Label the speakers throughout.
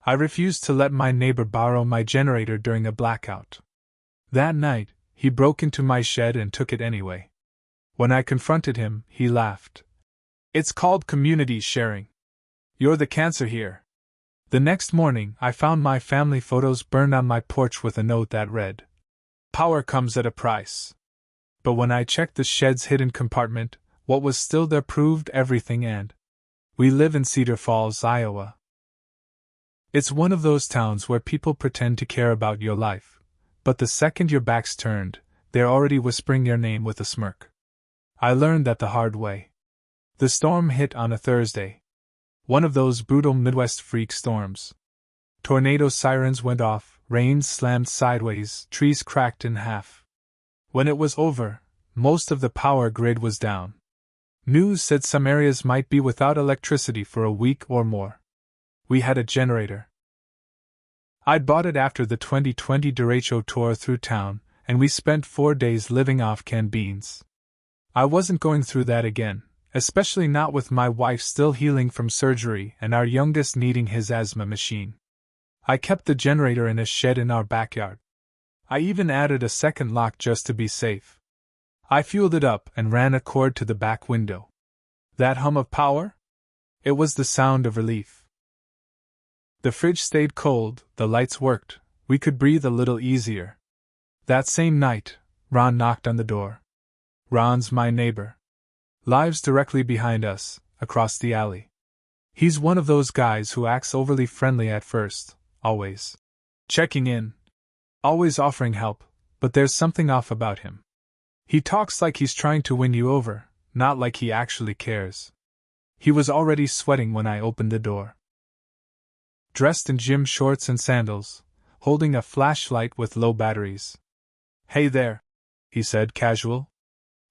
Speaker 1: I refused to let my neighbor borrow my generator during a blackout. That night, he broke into my shed and took it anyway. When I confronted him, he laughed. It's called community sharing. You're the cancer here. The next morning, I found my family photos burned on my porch with a note that read, "Power comes at a price." But when I checked the shed's hidden compartment, what was still there proved everything. And we live in Cedar Falls, Iowa. It's one of those towns where people pretend to care about your life, but the second your back's turned, they're already whispering your name with a smirk. I learned that the hard way. The storm hit on a Thursday. One of those brutal Midwest freak storms. Tornado sirens went off, rain slammed sideways, trees cracked in half. When it was over, most of the power grid was down. News said some areas might be without electricity for a week or more. We had a generator. I'd bought it after the 2020 derecho tour through town, and we spent 4 days living off canned beans. I wasn't going through that again. Especially not with my wife still healing from surgery and our youngest needing his asthma machine. I kept the generator in a shed in our backyard. I even added a second lock just to be safe. I fueled it up and ran a cord to the back window. That hum of power? It was the sound of relief. The fridge stayed cold, the lights worked, we could breathe a little easier. That same night, Ron knocked on the door. Ron's my neighbor. Lives directly behind us, across the alley. He's one of those guys who acts overly friendly at first, always checking in, always offering help, but there's something off about him. He talks like he's trying to win you over, not like he actually cares. He was already sweating when I opened the door. Dressed in gym shorts and sandals, holding a flashlight with low batteries. "Hey there," he said, casual.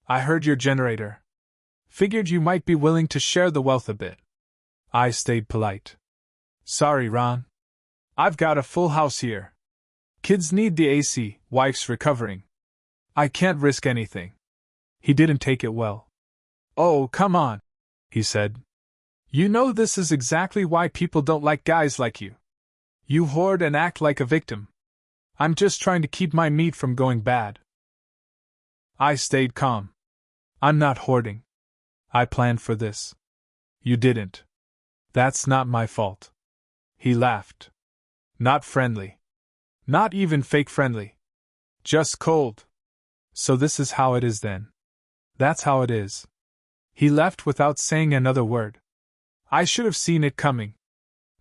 Speaker 1: "I heard your generator. Figured you might be willing to share the wealth a bit." I stayed polite. "Sorry, Ron. I've got a full house here. Kids need the AC, wife's recovering. I can't risk anything." He didn't take it well. "Oh, come on," he said. "You know this is exactly why people don't like guys like you. You hoard and act like a victim. I'm just trying to keep my meat from going bad." I stayed calm. "I'm not hoarding. I planned for this. You didn't. That's not my fault." He laughed. "Not friendly. Not even fake friendly. Just cold. So this is how it is then." "That's how it is." He left without saying another word. I should have seen it coming.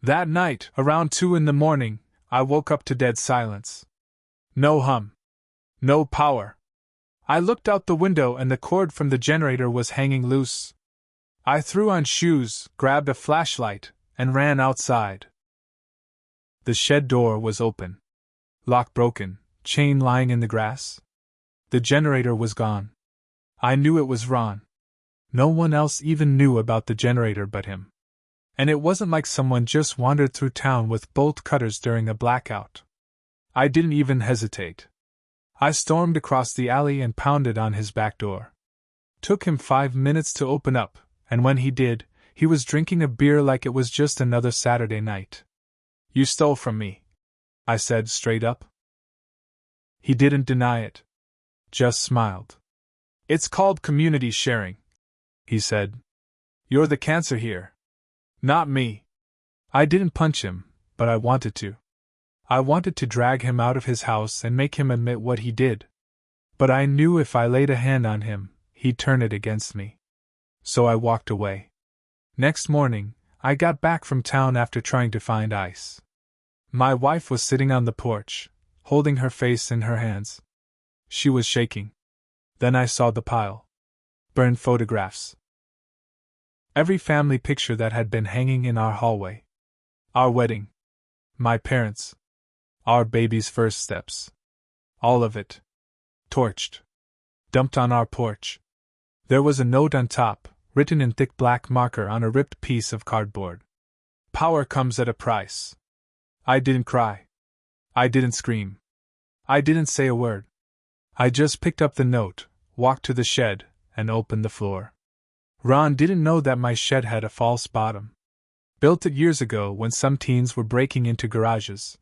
Speaker 1: That night, around 2 a.m, I woke up to dead silence. No hum. No power. I looked out the window and the cord from the generator was hanging loose. I threw on shoes, grabbed a flashlight, and ran outside. The shed door was open. Lock broken, chain lying in the grass. The generator was gone. I knew it was Ron. No one else even knew about the generator but him. And it wasn't like someone just wandered through town with bolt cutters during a blackout. I didn't even hesitate. I stormed across the alley and pounded on his back door. Took him 5 minutes to open up, and when he did, he was drinking a beer like it was just another Saturday night. "You stole from me," I said straight up. He didn't deny it. Just smiled. "It's called community sharing," he said. "You're the cancer here. Not me." I didn't punch him, but I wanted to. I wanted to drag him out of his house and make him admit what he did. But I knew if I laid a hand on him, he'd turn it against me. So I walked away. Next morning, I got back from town after trying to find ice. My wife was sitting on the porch, holding her face in her hands. She was shaking. Then I saw the pile. Burned photographs. Every family picture that had been hanging in our hallway. Our wedding. My parents. Our baby's first steps. All of it. Torched. Dumped on our porch. There was a note on top, written in thick black marker on a ripped piece of cardboard. "Power comes at a price." I didn't cry. I didn't scream. I didn't say a word. I just picked up the note, walked to the shed, and opened the floor. Ron didn't know that my shed had a false bottom. Built it years ago when some teens were breaking into garages.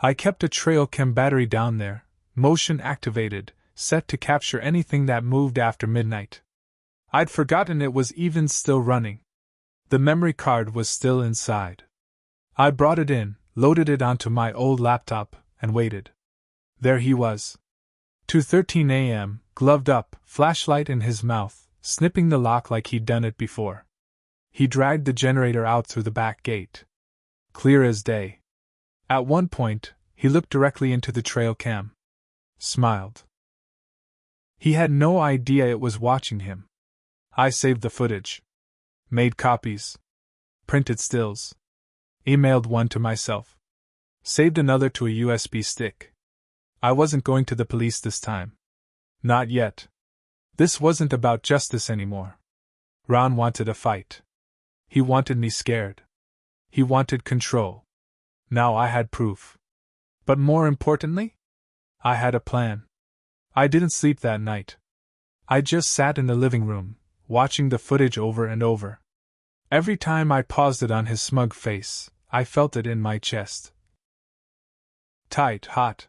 Speaker 1: I kept a trail cam battery down there, motion activated, set to capture anything that moved after midnight. I'd forgotten it was even still running. The memory card was still inside. I brought it in, loaded it onto my old laptop, and waited. There he was. 2:13 a.m., gloved up, flashlight in his mouth, snipping the lock like he'd done it before. He dragged the generator out through the back gate. Clear as day. At one point, he looked directly into the trail cam. Smiled. He had no idea it was watching him. I saved the footage. Made copies. Printed stills. Emailed one to myself. Saved another to a USB stick. I wasn't going to the police this time. Not yet. This wasn't about justice anymore. Ron wanted a fight. He wanted me scared. He wanted control. Now I had proof. But more importantly, I had a plan. I didn't sleep that night. I just sat in the living room, watching the footage over and over. Every time I paused it on his smug face, I felt it in my chest. Tight, hot.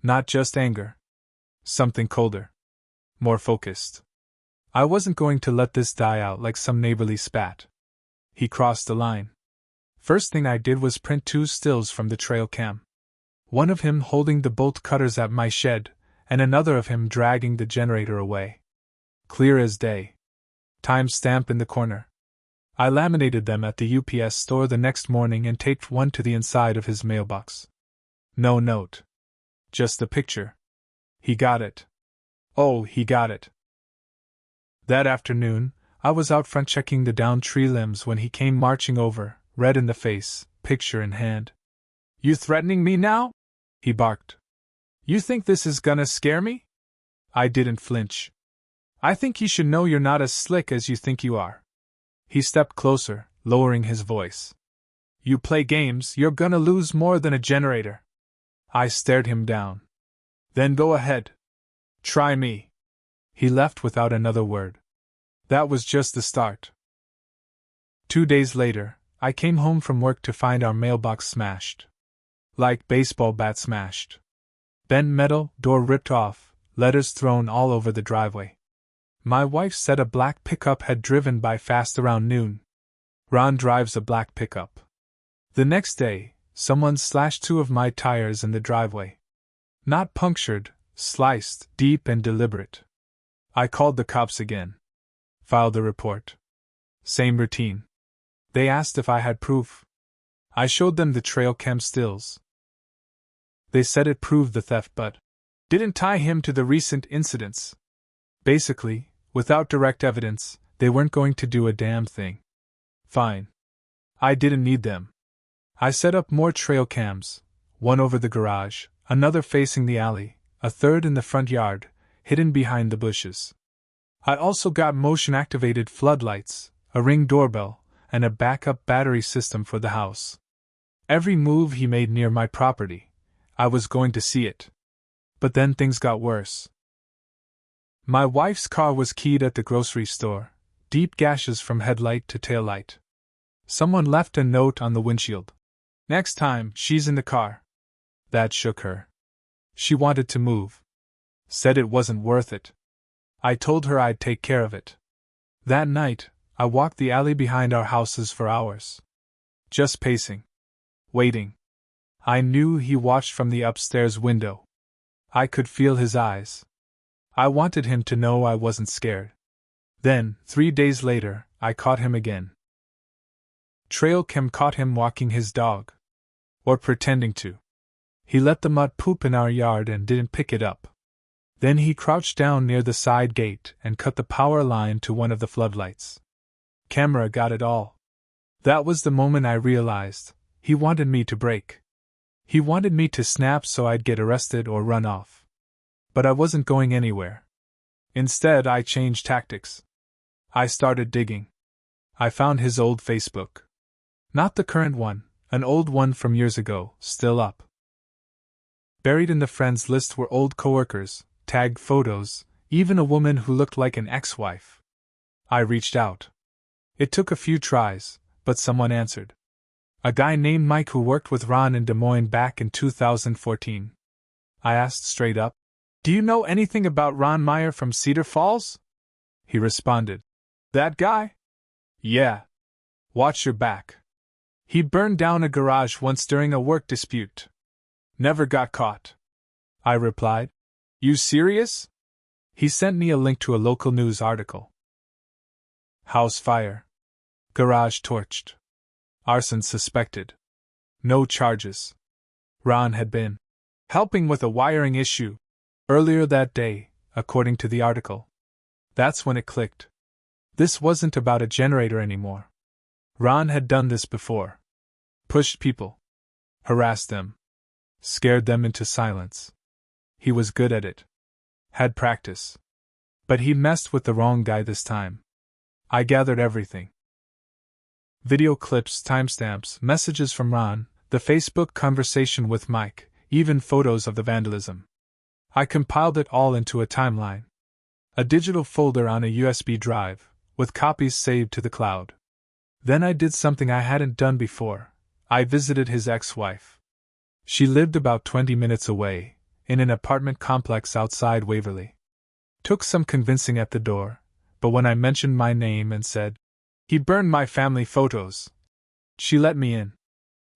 Speaker 1: Not just anger. Something colder. More focused. I wasn't going to let this die out like some neighborly spat. He crossed the line. First thing I did was print 2 stills from the trail cam. One of him holding the bolt cutters at my shed, and another of him dragging the generator away. Clear as day. Timestamp in the corner. I laminated them at the UPS store the next morning and taped one to the inside of his mailbox. No note. Just a picture. He got it. Oh, he got it. That afternoon, I was out front checking the downed tree limbs when he came marching over, red in the face, picture in hand. You threatening me now? He barked. You think this is gonna scare me? I didn't flinch. I think you should know you're not as slick as you think you are. He stepped closer, lowering his voice. You play games, you're gonna lose more than a generator. I stared him down. Then go ahead. Try me. He left without another word. That was just the start. 2 days later, I came home from work to find our mailbox smashed. Like baseball bat smashed. Bent metal, door ripped off, letters thrown all over the driveway. My wife said a black pickup had driven by fast around noon. Ron drives a black pickup. The next day, someone slashed 2 of my tires in the driveway. Not punctured, sliced, deep and deliberate. I called the cops again. Filed a report. Same routine. They asked if I had proof. I showed them the trail cam stills. They said it proved the theft but didn't tie him to the recent incidents. Basically, without direct evidence, they weren't going to do a damn thing. Fine. I didn't need them. I set up more trail cams, one over the garage, another facing the alley, a third in the front yard, hidden behind the bushes. I also got motion-activated floodlights, a Ring doorbell, and a backup battery system for the house. Every move he made near my property, I was going to see it. But then things got worse. My wife's car was keyed at the grocery store, deep gashes from headlight to taillight. Someone left a note on the windshield. Next time, she's in the car. That shook her. She wanted to move. Said it wasn't worth it. I told her I'd take care of it. That night, I walked the alley behind our houses for hours. Just pacing. Waiting. I knew he watched from the upstairs window. I could feel his eyes. I wanted him to know I wasn't scared. Then, 3 days later, I caught him again. Trail cam caught him walking his dog. Or pretending to. He let the mutt poop in our yard and didn't pick it up. Then he crouched down near the side gate and cut the power line to one of the floodlights. Camera got it all. That was the moment I realized he wanted me to break. He wanted me to snap so I'd get arrested or run off. But I wasn't going anywhere. Instead, I changed tactics. I started digging. I found his old Facebook. Not the current one, an old one from years ago, still up. Buried in the friends list were old coworkers, tagged photos, even a woman who looked like an ex-wife. I reached out. It took a few tries, but someone answered. A guy named Mike who worked with Ron in Des Moines back in 2014. I asked straight up, "Do you know anything about Ron Meyer from Cedar Falls?" He responded, "That guy? Yeah. Watch your back. He burned down a garage once during a work dispute. Never got caught." I replied, "You serious?" He sent me a link to a local news article. House fire. Garage torched. Arson suspected. No charges. Ron had been helping with a wiring issue earlier that day, according to the article. That's when it clicked. This wasn't about a generator anymore. Ron had done this before. Pushed people. Harassed them. Scared them into silence. He was good at it. Had practice. But he messed with the wrong guy this time. I gathered everything. Video clips, timestamps, messages from Ron, the Facebook conversation with Mike, even photos of the vandalism. I compiled it all into a timeline. A digital folder on a USB drive, with copies saved to the cloud. Then I did something I hadn't done before. I visited his ex-wife. She lived about 20 minutes away, in an apartment complex outside Waverly. Took some convincing at the door, but when I mentioned my name and said, "He burned my family photos," she let me in.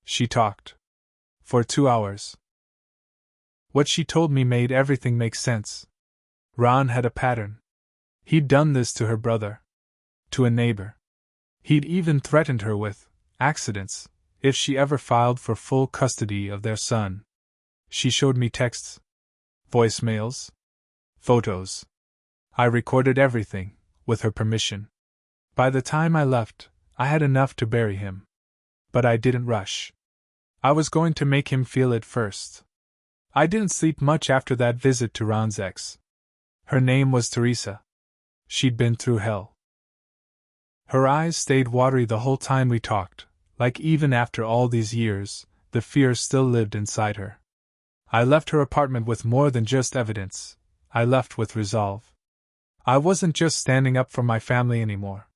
Speaker 1: She talked. For 2 hours. What she told me made everything make sense. Ron had a pattern. He'd done this to her brother. To a neighbor. He'd even threatened her with accidents if she ever filed for full custody of their son. She showed me texts, voicemails, photos. I recorded everything, with her permission. By the time I left, I had enough to bury him. But I didn't rush. I was going to make him feel it first. I didn't sleep much after that visit to Ron's ex. Her name was Teresa. She'd been through hell. Her eyes stayed watery the whole time we talked, like even after all these years, the fear still lived inside her. I left her apartment with more than just evidence. I left with resolve. I wasn't just standing up for my family anymore.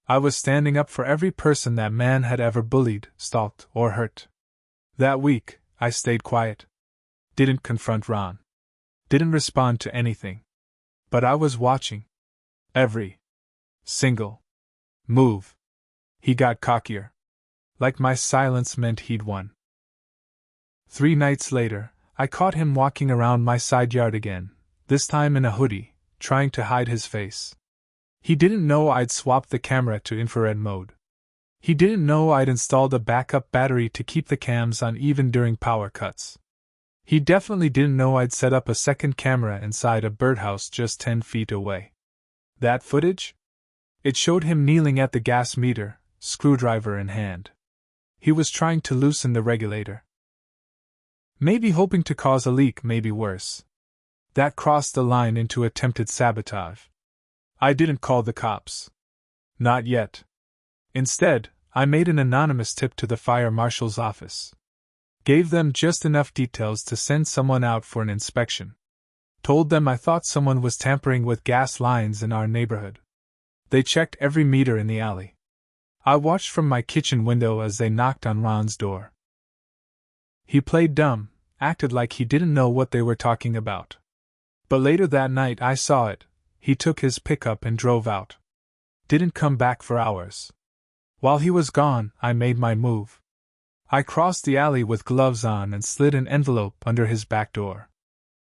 Speaker 1: I was standing up for every person that man had ever bullied, stalked, or hurt. That week, I stayed quiet. Didn't confront Ron. Didn't respond to anything. But I was watching. Every single move. He got cockier. Like my silence meant he'd won. 3 nights later, I caught him walking around my side yard again, this time in a hoodie, trying to hide his face. He didn't know I'd swapped the camera to infrared mode. He didn't know I'd installed a backup battery to keep the cams on even during power cuts. He definitely didn't know I'd set up a second camera inside a birdhouse just 10 feet away. That footage? It showed him kneeling at the gas meter, screwdriver in hand. He was trying to loosen the regulator. Maybe hoping to cause a leak, maybe worse. That crossed the line into attempted sabotage. I didn't call the cops. Not yet. Instead, I made an anonymous tip to the fire marshal's office. Gave them just enough details to send someone out for an inspection. Told them I thought someone was tampering with gas lines in our neighborhood. They checked every meter in the alley. I watched from my kitchen window as they knocked on Ron's door. He played dumb, acted like he didn't know what they were talking about. But later that night I saw it. He took his pickup and drove out. Didn't come back for hours. While he was gone, I made my move. I crossed the alley with gloves on and slid an envelope under his back door.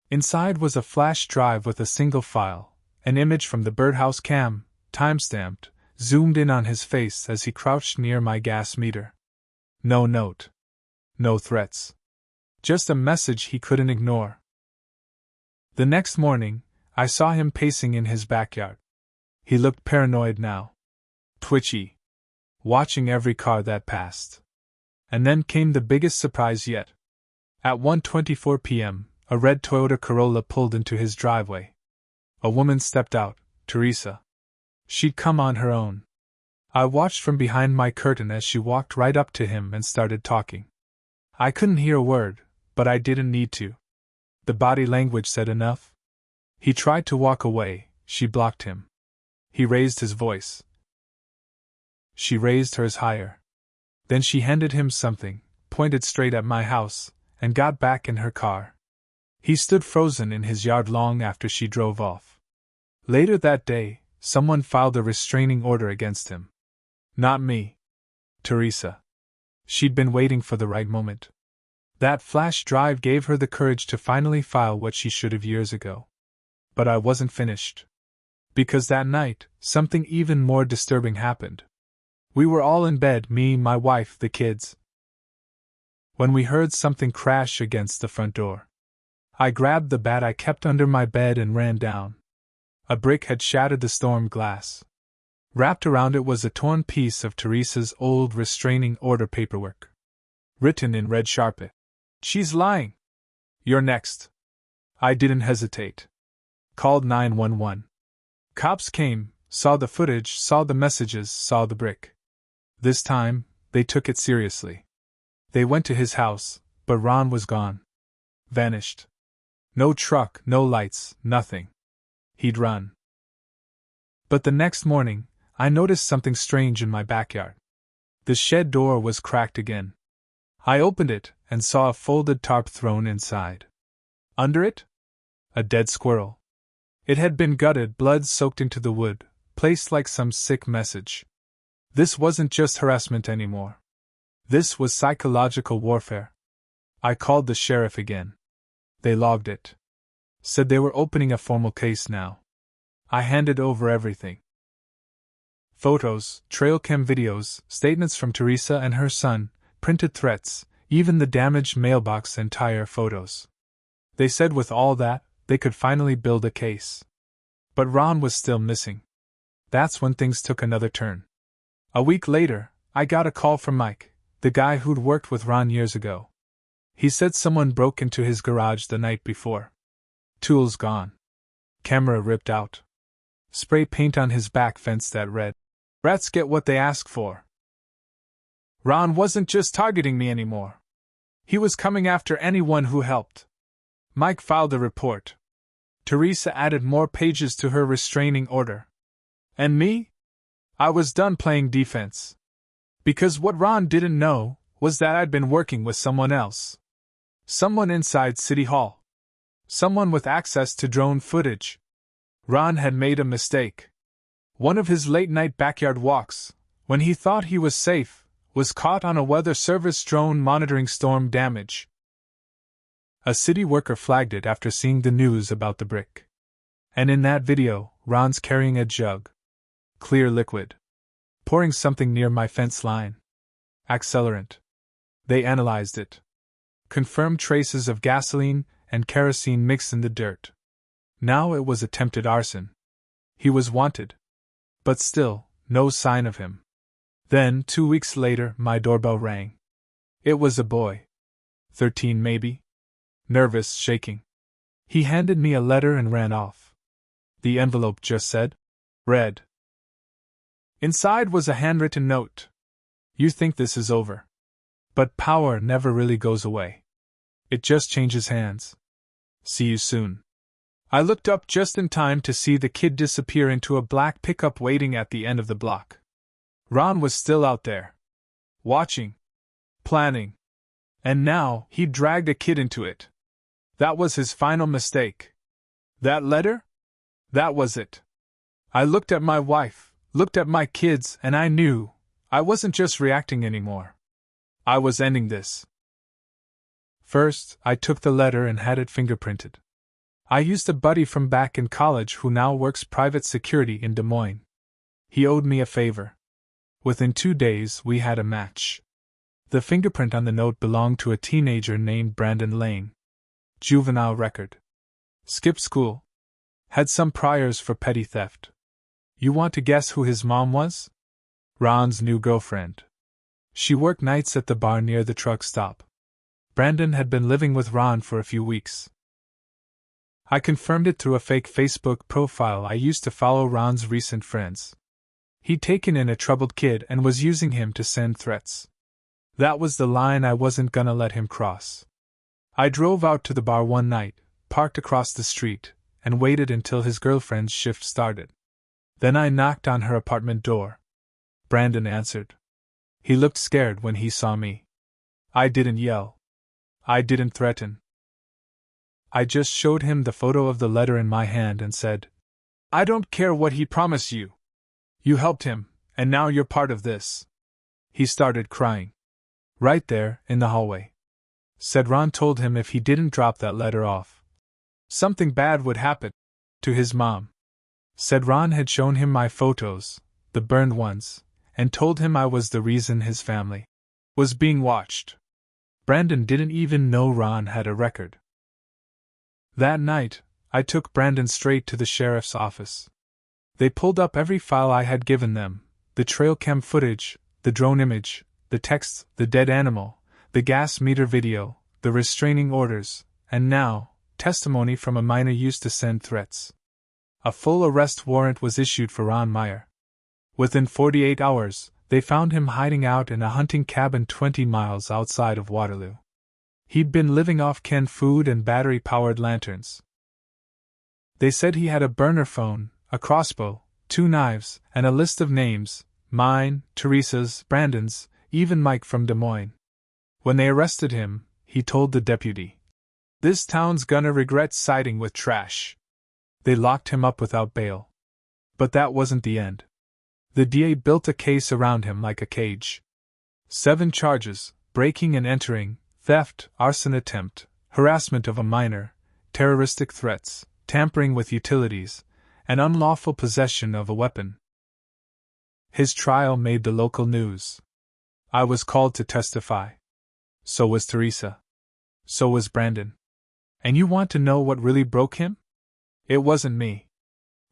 Speaker 1: Inside was a flash drive with a single file, an image from the birdhouse cam, time-stamped, zoomed in on his face as he crouched near my gas meter. No note. No threats. Just a message he couldn't ignore. The next morning, I saw him pacing in his backyard. He looked paranoid now. Twitchy. Watching every car that passed. And then came the biggest surprise yet. At 1:24 p.m., a red Toyota Corolla pulled into his driveway. A woman stepped out, Teresa. She'd come on her own. I watched from behind my curtain as she walked right up to him and started talking. I couldn't hear a word, but I didn't need to. The body language said enough. He tried to walk away, she blocked him. He raised his voice. She raised hers higher. Then she handed him something, pointed straight at my house, and got back in her car. He stood frozen in his yard long after she drove off. Later that day, someone filed a restraining order against him. Not me. Teresa. She'd been waiting for the right moment. That flash drive gave her the courage to finally file what she should have years ago. But I wasn't finished. Because that night, something even more disturbing happened. We were all in bed, me, my wife, the kids, when we heard something crash against the front door. I grabbed the bat I kept under my bed and ran down. A brick had shattered the storm glass. Wrapped around it was a torn piece of Teresa's old restraining order paperwork. Written in red sharpie. She's lying. You're next. I didn't hesitate. Called 911. Cops came, saw the footage, saw the messages, saw the brick. This time, they took it seriously. They went to his house, but Ron was gone. Vanished. No truck, no lights, nothing. He'd run. But the next morning, I noticed something strange in my backyard. The shed door was cracked again. I opened it and saw a folded tarp thrown inside. Under it? A dead squirrel. It had been gutted, blood soaked into the wood, placed like some sick message. This wasn't just harassment anymore. This was psychological warfare. I called the sheriff again. They logged it. Said they were opening a formal case now. I handed over everything. Photos, trail cam videos, statements from Teresa and her son, printed threats, even the damaged mailbox and tire photos. They said with all that, they could finally build a case. But Ron was still missing. That's when things took another turn. A week later, I got a call from Mike, the guy who'd worked with Ron years ago. He said someone broke into his garage the night before. Tools gone. Camera ripped out. Spray paint on his back fence that read, "Rats get what they ask for." Ron wasn't just targeting me anymore. He was coming after anyone who helped. Mike filed a report. Teresa added more pages to her restraining order. And me? I was done playing defense. Because what Ron didn't know was that I'd been working with someone else. Someone inside City Hall. Someone with access to drone footage. Ron had made a mistake. One of his late-night backyard walks, when he thought he was safe, was caught on a Weather Service drone monitoring storm damage. A city worker flagged it after seeing the news about the brick. And in that video, Ron's carrying a jug. Clear liquid. Pouring something near my fence line. Accelerant. They analyzed it. Confirmed traces of gasoline and kerosene mixed in the dirt. Now it was attempted arson. He was wanted. But still, no sign of him. Then, 2 weeks later, my doorbell rang. It was a boy. 13 maybe? Nervous, shaking. He handed me a letter and ran off. The envelope just said, "Read." Inside was a handwritten note. "You think this is over. But power never really goes away. It just changes hands. See you soon." I looked up just in time to see the kid disappear into a black pickup waiting at the end of the block. Ron was still out there. Watching. Planning. And now, he dragged a kid into it. That was his final mistake. That letter? That was it. I looked at my wife, looked at my kids, and I knew I wasn't just reacting anymore. I was ending this. First, I took the letter and had it fingerprinted. I used a buddy from back in college who now works private security in Des Moines. He owed me a favor. Within 2 days, we had a match. The fingerprint on the note belonged to a teenager named Brandon Lane. Juvenile record. Skipped school. Had some priors for petty theft. You want to guess who his mom was? Ron's new girlfriend. She worked nights at the bar near the truck stop. Brandon had been living with Ron for a few weeks. I confirmed it through a fake Facebook profile I used to follow Ron's recent friends. He'd taken in a troubled kid and was using him to send threats. That was the line I wasn't gonna let him cross. I drove out to the bar one night, parked across the street, and waited until his girlfriend's shift started. Then I knocked on her apartment door. Brandon answered. He looked scared when he saw me. I didn't yell. I didn't threaten. I just showed him the photo of the letter in my hand and said, "I don't care what he promised you. You helped him, and now you're part of this." He started crying. Right there, in the hallway. Cedron told him if he didn't drop that letter off, something bad would happen to his mom. Cedron had shown him my photos, the burned ones, and told him I was the reason his family was being watched. Brandon didn't even know Ron had a record. That night, I took Brandon straight to the sheriff's office. They pulled up every file I had given them, the trail cam footage, the drone image, the texts, the dead animal, the gas meter video, the restraining orders, and now, testimony from a miner used to send threats. A full arrest warrant was issued for Ron Meyer. Within 48 hours, they found him hiding out in a hunting cabin 20 miles outside of Waterloo. He'd been living off canned food and battery-powered lanterns. They said he had a burner phone, a crossbow, 2 knives, and a list of names: mine, Teresa's, Brandon's, even Mike from Des Moines. When they arrested him, he told the deputy, "This town's gonna regret siding with trash." They locked him up without bail. But that wasn't the end. The DA built a case around him like a cage. 7 charges: breaking and entering, theft, arson attempt, harassment of a minor, terroristic threats, tampering with utilities, and unlawful possession of a weapon. His trial made the local news. I was called to testify. So was Teresa. So was Brandon. And you want to know what really broke him? It wasn't me.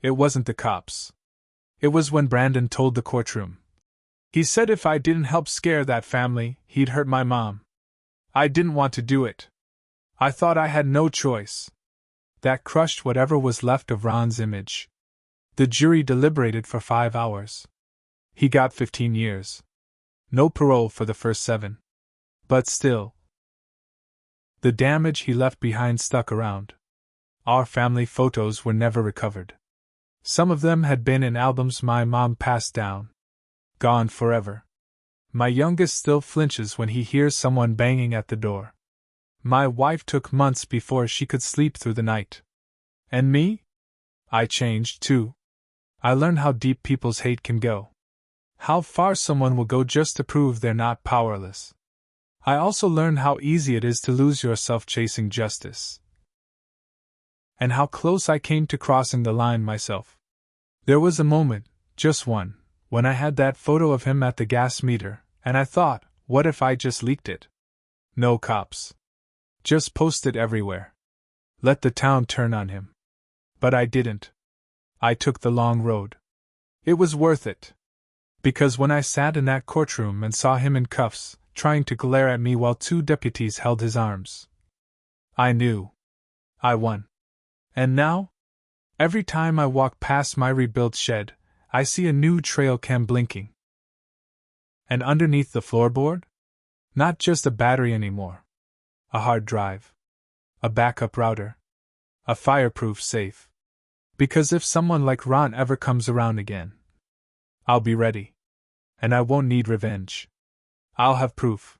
Speaker 1: It wasn't the cops. It was when Brandon told the courtroom. He said if I didn't help scare that family, he'd hurt my mom. I didn't want to do it. I thought I had no choice. That crushed whatever was left of Ron's image. The jury deliberated for 5 hours. He got 15 years. No parole for the first 7. But still, the damage he left behind stuck around. Our family photos were never recovered. Some of them had been in albums my mom passed down. Gone forever. My youngest still flinches when he hears someone banging at the door. My wife took months before she could sleep through the night. And me? I changed too. I learned how deep people's hate can go. How far someone will go just to prove they're not powerless. I also learned how easy it is to lose yourself chasing justice. And how close I came to crossing the line myself. There was a moment, just one, when I had that photo of him at the gas meter, and I thought, what if I just leaked it? No cops. Just post it everywhere. Let the town turn on him. But I didn't. I took the long road. It was worth it. Because when I sat in that courtroom and saw him in cuffs, trying to glare at me while 2 deputies held his arms, I knew. I won. And now? Every time I walk past my rebuilt shed, I see a new trail cam blinking. And underneath the floorboard? Not just a battery anymore. A hard drive. A backup router. A fireproof safe. Because if someone like Ron ever comes around again, I'll be ready. And I won't need revenge. I'll have proof.